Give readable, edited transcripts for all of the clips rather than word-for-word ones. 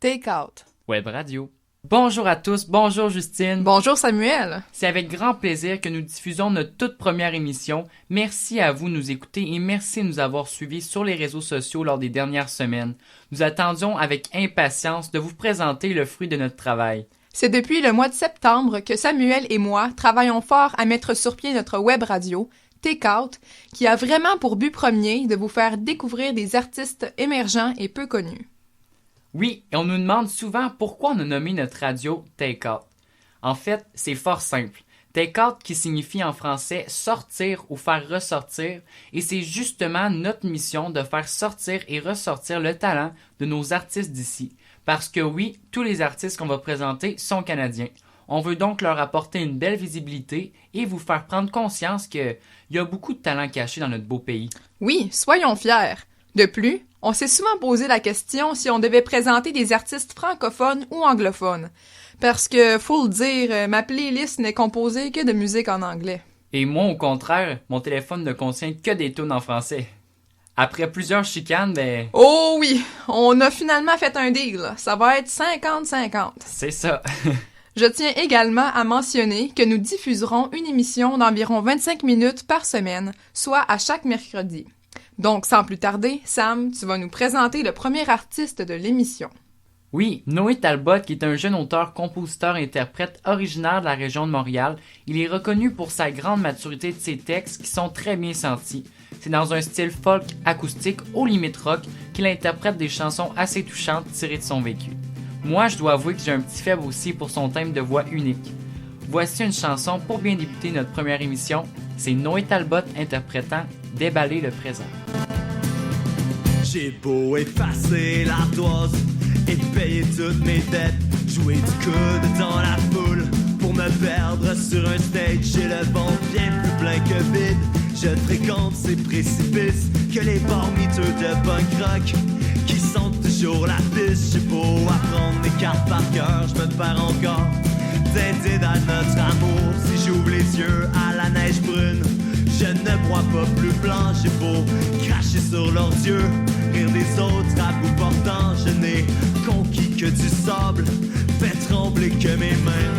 Take Out. Web Radio. Bonjour à tous, bonjour Justine. Bonjour Samuel. C'est avec grand plaisir que nous diffusons notre toute première émission. Merci à vous de nous écouter et merci de nous avoir suivis sur les réseaux sociaux lors des dernières semaines. Nous attendions avec impatience de vous présenter le fruit de notre travail. C'est depuis le mois de septembre que Samuel et moi travaillons fort à mettre sur pied notre web radio, Take Out, qui a vraiment pour but premier de vous faire découvrir des artistes émergents et peu connus. Oui, et on nous demande souvent pourquoi on a nommé notre radio Take Out. En fait, c'est fort simple. Take Out qui signifie en français sortir ou faire ressortir, et c'est justement notre mission de faire sortir et ressortir le talent de nos artistes d'ici. Parce que oui, tous les artistes qu'on va présenter sont canadiens. On veut donc leur apporter une belle visibilité et vous faire prendre conscience qu'il y a beaucoup de talent caché dans notre beau pays. Oui, soyons fiers. De plus, on s'est souvent posé la question si on devait présenter des artistes francophones ou anglophones. Parce que, faut le dire, ma playlist n'est composée que de musique en anglais. Et moi, au contraire, mon téléphone ne contient que des tunes en français. Après plusieurs chicanes, Oh oui, on a finalement fait un deal. Ça va être 50-50. C'est ça. Je tiens également à mentionner que nous diffuserons une émission d'environ 25 minutes par semaine, soit à chaque mercredi. Donc, sans plus tarder, Sam, tu vas nous présenter le premier artiste de l'émission. Oui, Noé Talbot, qui est un jeune auteur, compositeur et interprète originaire de la région de Montréal, il est reconnu pour sa grande maturité de ses textes qui sont très bien sentis. C'est dans un style folk acoustique aux limites rock qu'il interprète des chansons assez touchantes tirées de son vécu. Moi, je dois avouer que j'ai un petit faible aussi pour son thème de voix unique. Voici une chanson pour bien débuter notre première émission. C'est Noé Talbot interprétant Déballer le présent. J'ai beau effacer l'ardoise et payer toutes mes dettes, jouer du coude dans la foule pour me perdre sur un stage. J'ai le ventre bien plus plein que vide. Je fréquente ces précipices que les bars miteux de punk rock qui sentent toujours la piste. J'ai beau apprendre mes cartes par cœur, je me perds encore teinté dans notre amour. Si j'ouvre les yeux à la neige brune, je ne vois pas plus blanc. J'ai beau cracher sur leurs yeux, rire des autres à bout portant, je n'ai conquis que du sable, fait trembler que mes mains.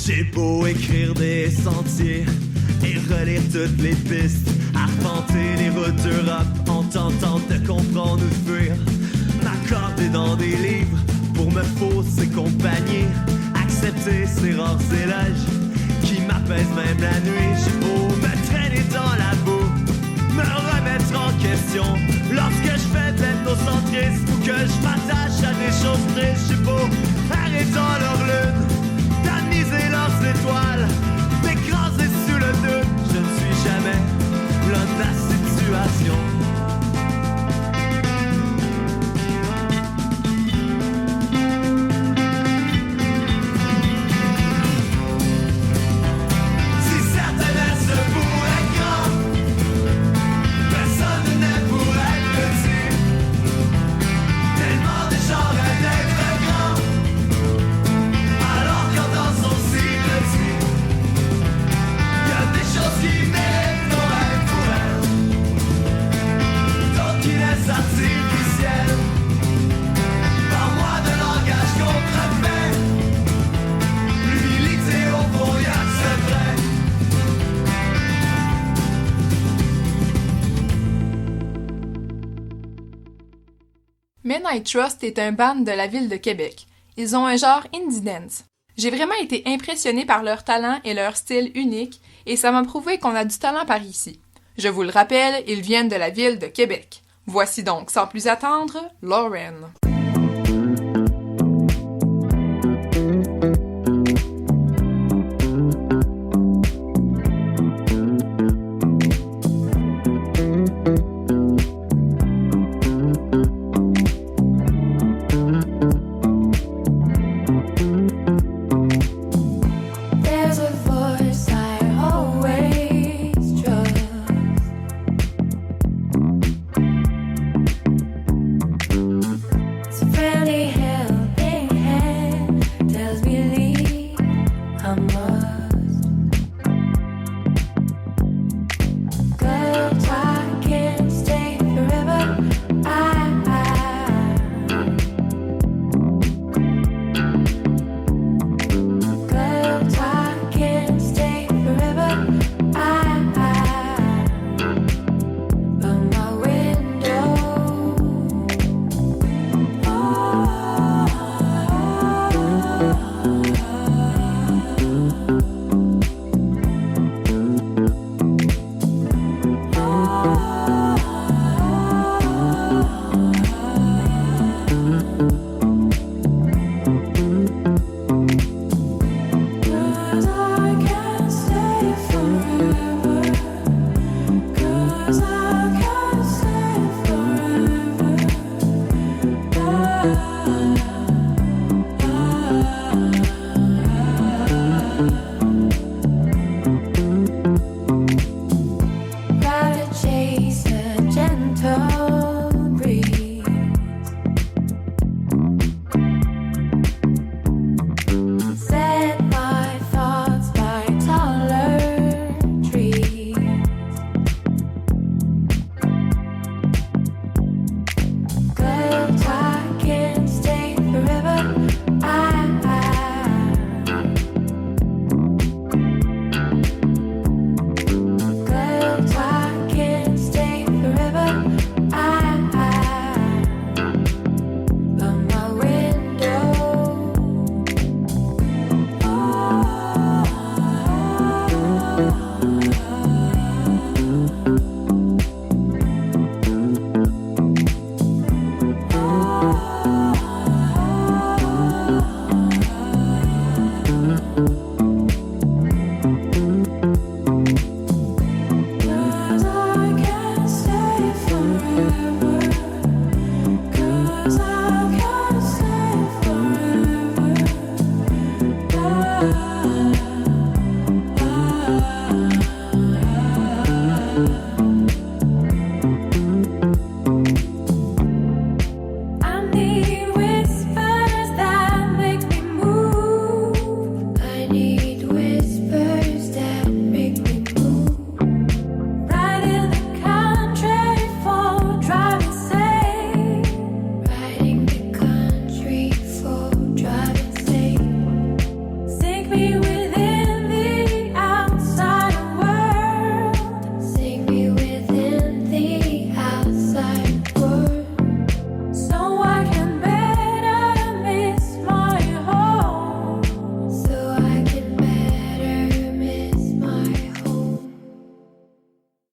J'ai beau écrire des sentiers et relire toutes les pistes, arpenter les routes d'Europe en tentant de comprendre ou de fuir, m'accorder dans des livres pour me fausser compagnie, accepter ces rares éloges qui m'apaisent même la nuit. J'ai beau me traîner dans la boue, me remettre en question lorsque je fais de l'ethnocentrisme ou que je m'attache à des choses tristes. J'ai beau arrêter dans leur lune, tamiser leurs étoiles, m'écraser sous le doute, je ne suis jamais l'homme de la situation. Si certaines se pourraient grand, personne n'est pour être petit, tellement des gens rêvent d'être grands. Alors quand dans son cible petit, y a des choses qui méritent nos rêves pour elle, d'autres qui naissent artificielles, par moi de langage contrefait, l'humilité au brouillard secret. Men I Trust est un band de la ville de Québec. Ils ont un genre indie dance. J'ai vraiment été impressionnée par leur talent et leur style unique, et ça m'a prouvé qu'on a du talent par ici. Je vous le rappelle, ils viennent de la ville de Québec. Voici donc, sans plus attendre, Lauren.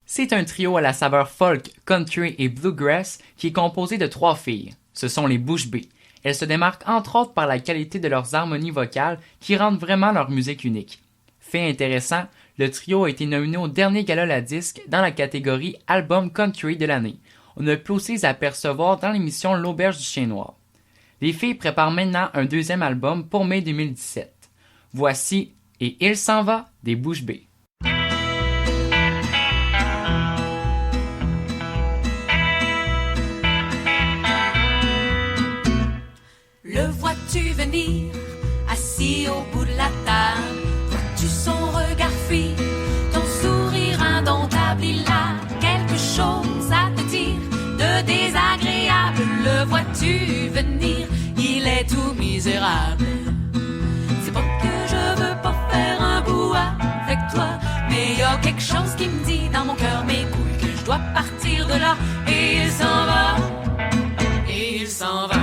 C'est un trio à la saveur folk, country et bluegrass qui est composé de 3 filles. Ce sont les Bouche Bée. Elles se démarquent entre autres par la qualité de leurs harmonies vocales qui rendent vraiment leur musique unique. Fait intéressant, le trio a été nominé au dernier gala La Disque dans la catégorie Album Country de l'année. On a pu aussi les apercevoir dans l'émission L'Auberge du Chien Noir. Les filles préparent maintenant un deuxième album pour mai 2017. Voici « Et il s'en va » des Bouche Bée. Le vois-tu venir, assis au bout de la table? Vois-tu son regard fuir, ton sourire indomptable? Il a quelque chose à te dire de désagréable. Le vois-tu venir, il est tout misérable. C'est pas que je veux pas faire un bout avec toi, mais y a quelque chose qui me dit dans mon cœur, mes couilles, que je dois partir de là. Et il s'en va, et il s'en va.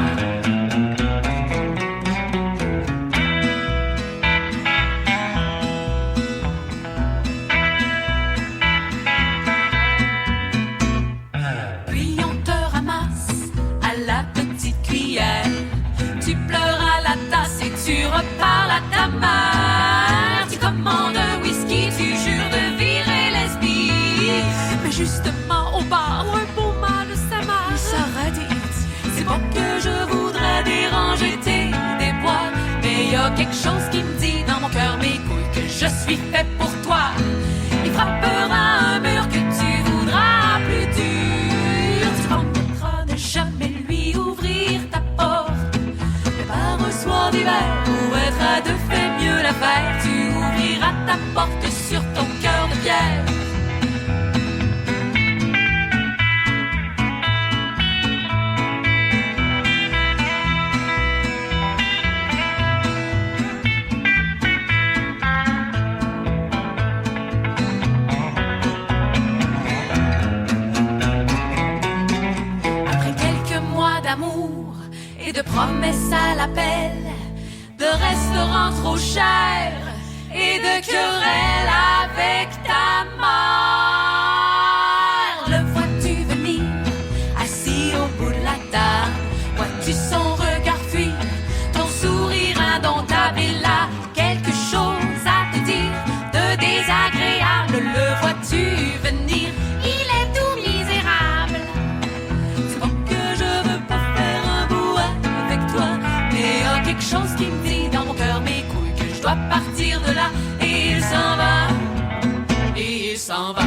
Tu pleures à la tasse et tu reparles à ta mère. Tu commandes un whisky, tu jures de virer lesbie. Mais justement au bar, un beau mal s'amarre. Ça radie. C'est pas que je voudrais déranger tes déboires, mais y a quelque chose qui me dit dans mon cœur, mes couilles, que je suis fait pour toi. Il frappera un mur que tu voudras plus dur. Tu promettra de jamais lui ouvrir ta porte. Soir d'hiver, pour être à deux fait mieux l'affaire, tu ouvriras ta porte sur ton cœur de pierre. Après quelques mois d'amour et de promesses à l'appel, de restaurants trop chers et de querelles avec ta mère. Le vois-tu venir, assis au bout de la table? Vois-tu son regard fuir, ton sourire indomptable? Il a quelque chose à te dire de désagréable. Le vois-tu venir, il est tout misérable. C'est pas que je veux pas faire un bout avec toi, mais y a quelque chose qui me dit dans mon cœur, mes couilles, que je dois partir de là. Et il s'en va, et il s'en va.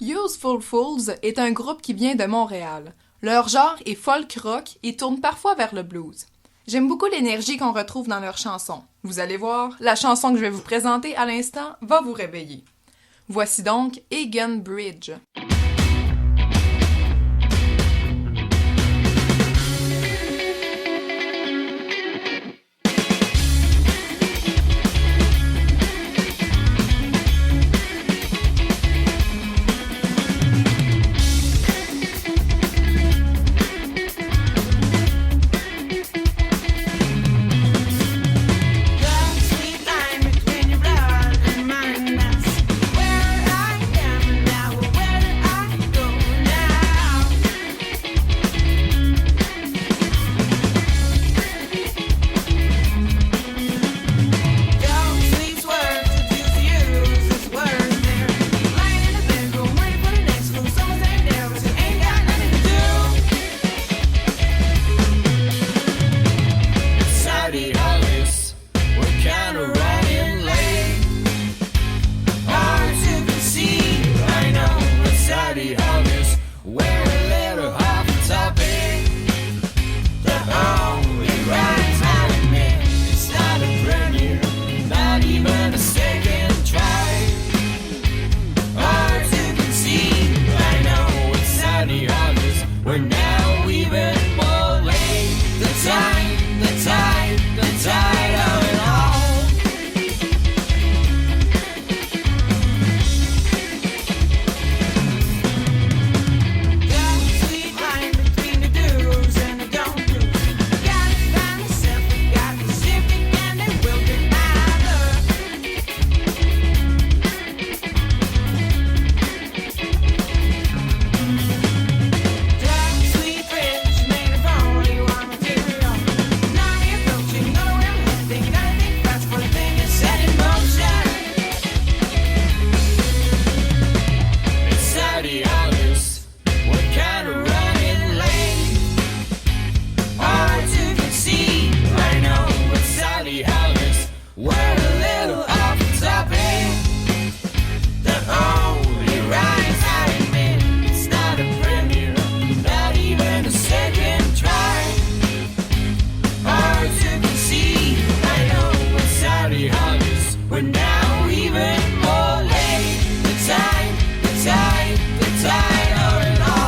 Useful Fools est un groupe qui vient de Montréal. Leur genre est folk rock et tourne parfois vers le blues. J'aime beaucoup l'énergie qu'on retrouve dans leurs chansons. Vous allez voir, la chanson que je vais vous présenter à l'instant va vous réveiller. Voici donc Egan Bridge. Where I am now, where did I we're now even more late. The tide of it all. Got a sweet line between the do's and the don't do's. Gotta find myself, got Pacific and it will be either. Drive sweet rich, made of only one material. Now you're approaching, know where I'm heading. Gotta think fast for the thing is set in motion. It's Saturday, August. What kind of running late? Hard to conceive. I know it's Saturday, August. We're a little off topic. The only rise I admit, it's not a premiere, not even a second try. Hard to conceive. I know it's Saturday, August. We're now even more late. The tide of it all.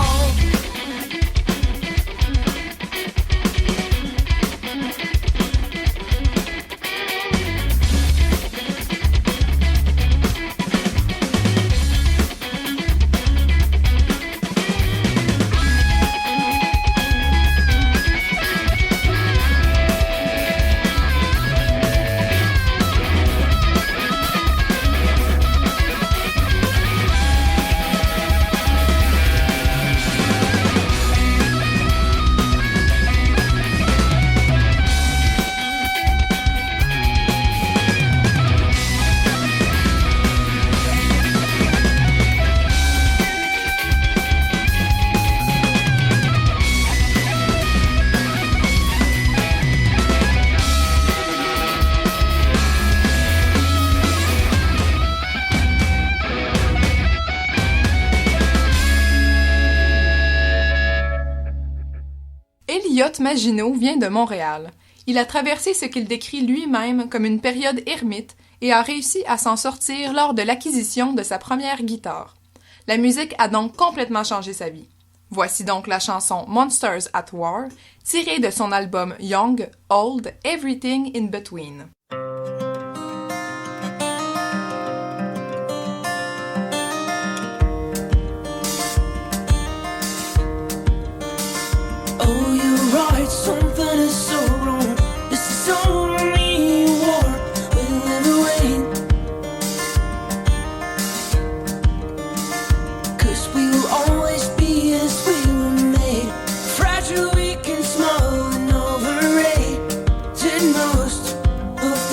Elliott Maginot vient de Montréal. Il a traversé ce qu'il décrit lui-même comme une période ermite et a réussi à s'en sortir lors de l'acquisition de sa première guitare. La musique a donc complètement changé sa vie. Voici donc la chanson Monsters at War, tirée de son album Young, Old, Everything in Between. Oh, you're right, something is so wrong. This is only war we live away. 'Cause we will always be as we were made. Fragile, weak and small and overrated. Most of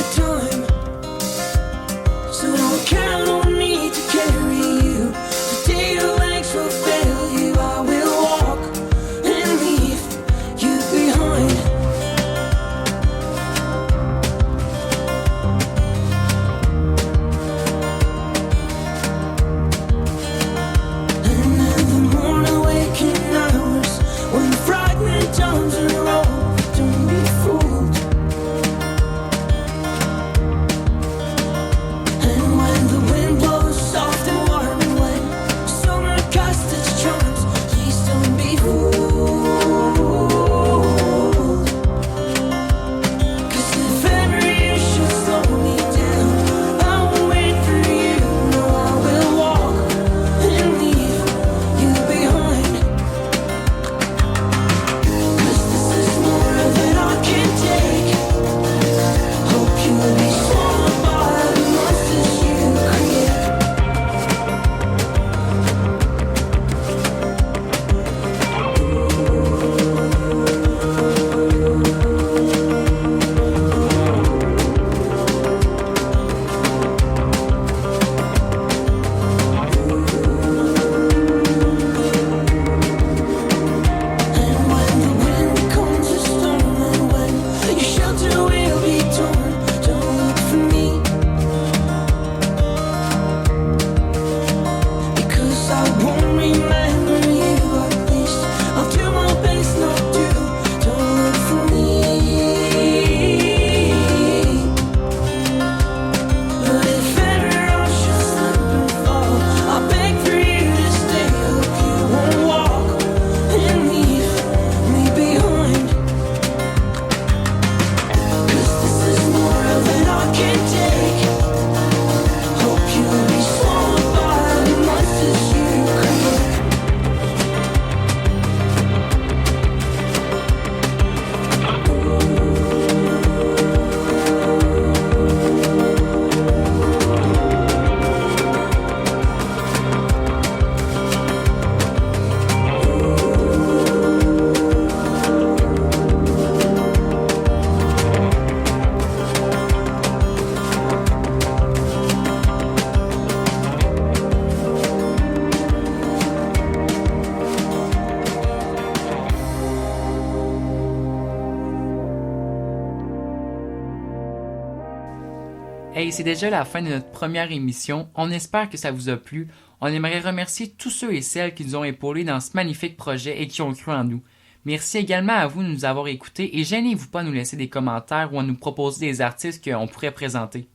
Hey, c'est déjà la fin de notre première émission. On espère que ça vous a plu. On aimerait remercier tous ceux et celles qui nous ont épaulés dans ce magnifique projet et qui ont cru en nous. Merci également à vous de nous avoir écoutés et gênez-vous pas à nous laisser des commentaires ou à nous proposer des artistes qu'on pourrait présenter.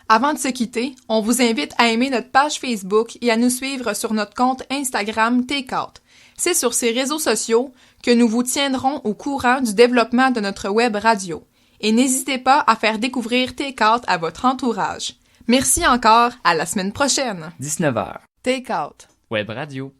Avant de se quitter, on vous invite à aimer notre page Facebook et à nous suivre sur notre compte Instagram Takeout. C'est sur ces réseaux sociaux que nous vous tiendrons au courant du développement de notre web radio. Et n'hésitez pas à faire découvrir Takeout à votre entourage. Merci encore, à la semaine prochaine. 19h. Takeout. Web Radio.